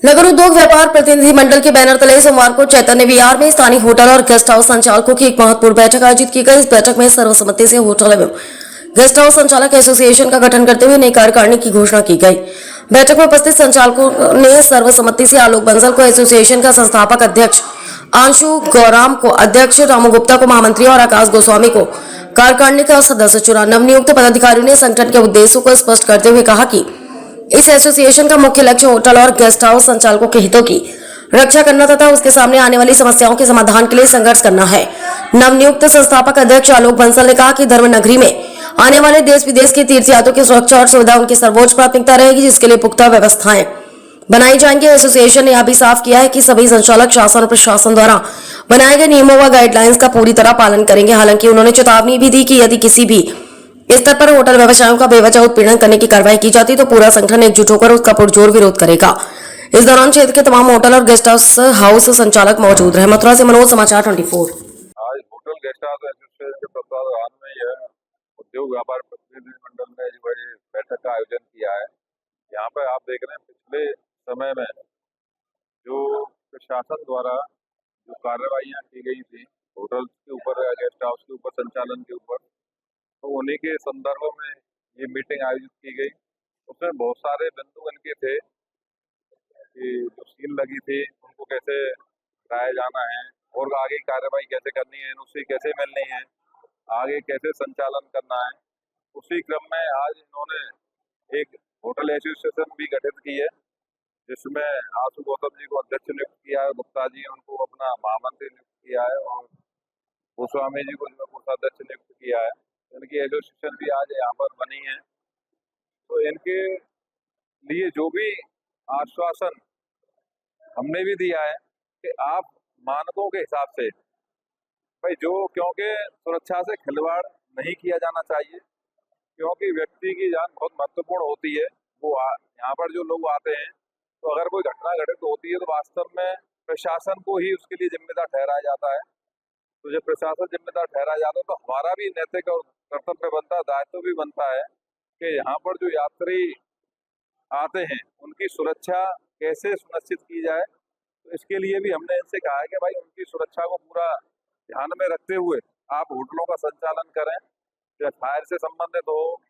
नगर उद्योग व्यापार प्रतिनिधि मंडल के बैनर तले सोमवार को चैतन्य विहार में स्थानीय होटल और गेस्ट हाउस संचालकों की एक महत्वपूर्ण बैठक आयोजित की गई। इस बैठक में सर्वसम्मति से होटल एवं गेस्ट हाउस संचालक एसोसिएशन का गठन करते हुए नई कार्यकारिणी की घोषणा की गई। बैठक में उपस्थित संचालकों ने सर्वसम्मति से आलोक बंसल को एसोसिएशन का संस्थापक अध्यक्ष, आंशु गौराम को अध्यक्ष, रामू गुप्ता को महामंत्री और आकाश गोस्वामी को कार्यकारिणी का सदस्य चुना। नवनियुक्त पदाधिकारियों ने संगठन के उद्देश्यों को स्पष्ट करते हुए कहा कि इस एसोसिएशन का मुख्य लक्ष्य होटल और गेस्ट हाउस संचालकों के हितों की रक्षा करना तथा उसके सामने आने वाली समस्याओं के समाधान के लिए संघर्ष करना है। नवनियुक्त संस्थापक अध्यक्ष आलोक बंसल ने कहा कि धर्म नगरी में आने वाले देश विदेश के तीर्थयात्रियों की सुरक्षा और सुविधा उनकी सर्वोच्च प्राथमिकता रहेगी, जिसके लिए पुख्ता व्यवस्थाएं बनाई जाएंगी। एसोसिएशन ने यह भी साफ किया है कि सभी संचालक शासन और प्रशासन द्वारा बनाए गए नियमों व गाइडलाइंस का पूरी तरह पालन करेंगे। हालांकि उन्होंने चेतावनी भी दी कि यदि किसी भी स्तर पर होटल व्यवसायों का बेवजह उत्पीड़न करने की कार्रवाई की जाती तो पूरा संगठन एकजुट होकर उसका पुरजोर विरोध करेगा। इस दौरान क्षेत्र के तमाम होटल और गेस्ट हाउस संचालक मौजूद रहे। मथुरा से मनोज, समाचार 24। आज होटल गेस्ट हाउस एसोसिएशन के तत्वाधान में यह उद्योग व्यापार प्रतिनिधि मंडल ने जो है बैठक का आयोजन किया है। यहाँ पर आप देख रहे हैं पिछले समय में जो प्रशासन द्वारा जो कार्रवाइयाँ की गई थी होटल के ऊपर या गेस्ट हाउस के ऊपर संचालन के ऊपर, तो उन्हीं के संदर्भ में ये मीटिंग आयोजित की गई। उसमें बहुत सारे बिंदु इनके थे कि जो सील लगी थी उनको कैसे हटाया जाना है और आगे कार्रवाई कैसे करनी है, उससे कैसे मिलनी है, आगे कैसे संचालन करना है। उसी क्रम में आज इन्होंने एक होटल एसोसिएशन भी गठित की है, जिसमें आंशु गौतम जी को अध्यक्ष नियुक्त किया है, गुप्ता जी उनको अपना महामंत्री नियुक्त किया है और गोस्वामी जी को कोषाध्यक्ष नियुक्त किया है। इनकी एसोसिएशन भी आज यहाँ पर बनी है। तो इनके लिए जो भी आश्वासन हमने भी दिया है कि आप मानकों के हिसाब से भाई क्योंकि सुरक्षा से खिलवाड़ नहीं किया जाना चाहिए, क्योंकि व्यक्ति की जान बहुत महत्वपूर्ण होती है। वो यहाँ पर जो लोग आते हैं तो अगर कोई घटना घटित होती है तो वास्तव में प्रशासन को ही उसके लिए जिम्मेदार ठहराया जाता है। तो जब प्रशासन जिम्मेदार ठहराया जाता है तो हमारा भी नैतिक और कर्तव्य बनता है, दायित्व भी बनता है कि यहाँ पर जो यात्री आते हैं उनकी सुरक्षा कैसे सुनिश्चित की जाए। तो इसके लिए भी हमने इनसे कहा है कि भाई उनकी सुरक्षा को पूरा ध्यान में रखते हुए आप होटलों का संचालन करें, चाहे फायर से संबंधित हो,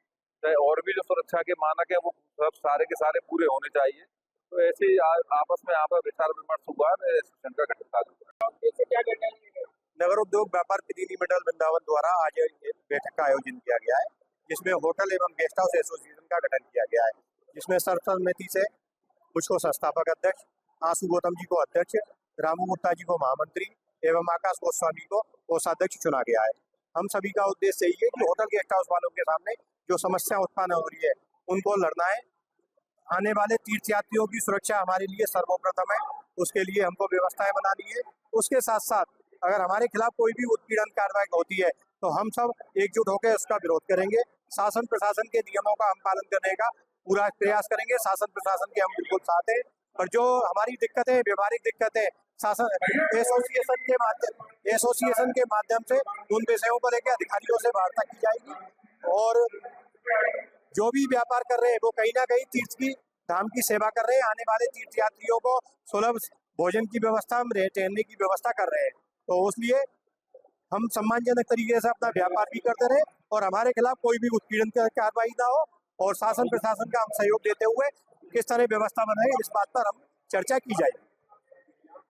चाहे और भी जो सुरक्षा के मानक है वो सब सारे के सारे पूरे होने चाहिए। तो ऐसे ही आपस में यहाँ पर विचार विमर्श हुआ एसोसिएशन का गठन। नगर उद्योग व्यापार प्रतिनिधि मंडल वृंदावन द्वारा आज बैठक का आयोजन किया गया है, जिसमें होटल एवं गेस्ट हाउस एसोसिएशन का गठन किया गया है, जिसमें सर्वसम्मति से मुझको संस्थापक अध्यक्ष, आंशु गौतम जी को अध्यक्ष, रामू गुप्ता जी को महामंत्री एवं आकाश गोस्वामी को कोषाध्यक्ष चुना गया है। हम सभी का उद्देश्य यही है कि होटल गेस्ट हाउस वालों के सामने जो समस्या उत्पन्न हो रही है उनको लड़ना है। आने वाले तीर्थयात्रियों की सुरक्षा हमारे लिए सर्वप्रथम है, उसके लिए हमको व्यवस्थाएं बनानी है। उसके साथ साथ अगर हमारे खिलाफ कोई भी उत्पीड़न कार्रवाई होती है तो हम सब एकजुट होकर उसका विरोध करेंगे। शासन प्रशासन के नियमों का हम पालन करने का पूरा प्रयास करेंगे। शासन प्रशासन के हम बिल्कुल साथ हैं, और जो हमारी दिक्कतें, व्यवहारिक दिक्कतें शासन एसोसिएशन के माध्यम से उन विषयों को लेकर अधिकारियों से वार्ता की जाएगी। और जो भी व्यापार कर रहे हैं वो कहीं ना कहीं तीर्थ की धाम की सेवा कर रहे हैं। आने वाले तीर्थयात्रियों को सुलभ भोजन की व्यवस्था, रहने की व्यवस्था कर रहे हैं। तो इसलिए हम सम्मानजनक तरीके से अपना व्यापार भी करते रहे और हमारे खिलाफ कोई भी उत्पीड़न की कार्रवाई ना हो, और शासन प्रशासन का हम सहयोग देते हुए किस तरह व्यवस्था बनाए इस बात पर हम चर्चा की जाएगी।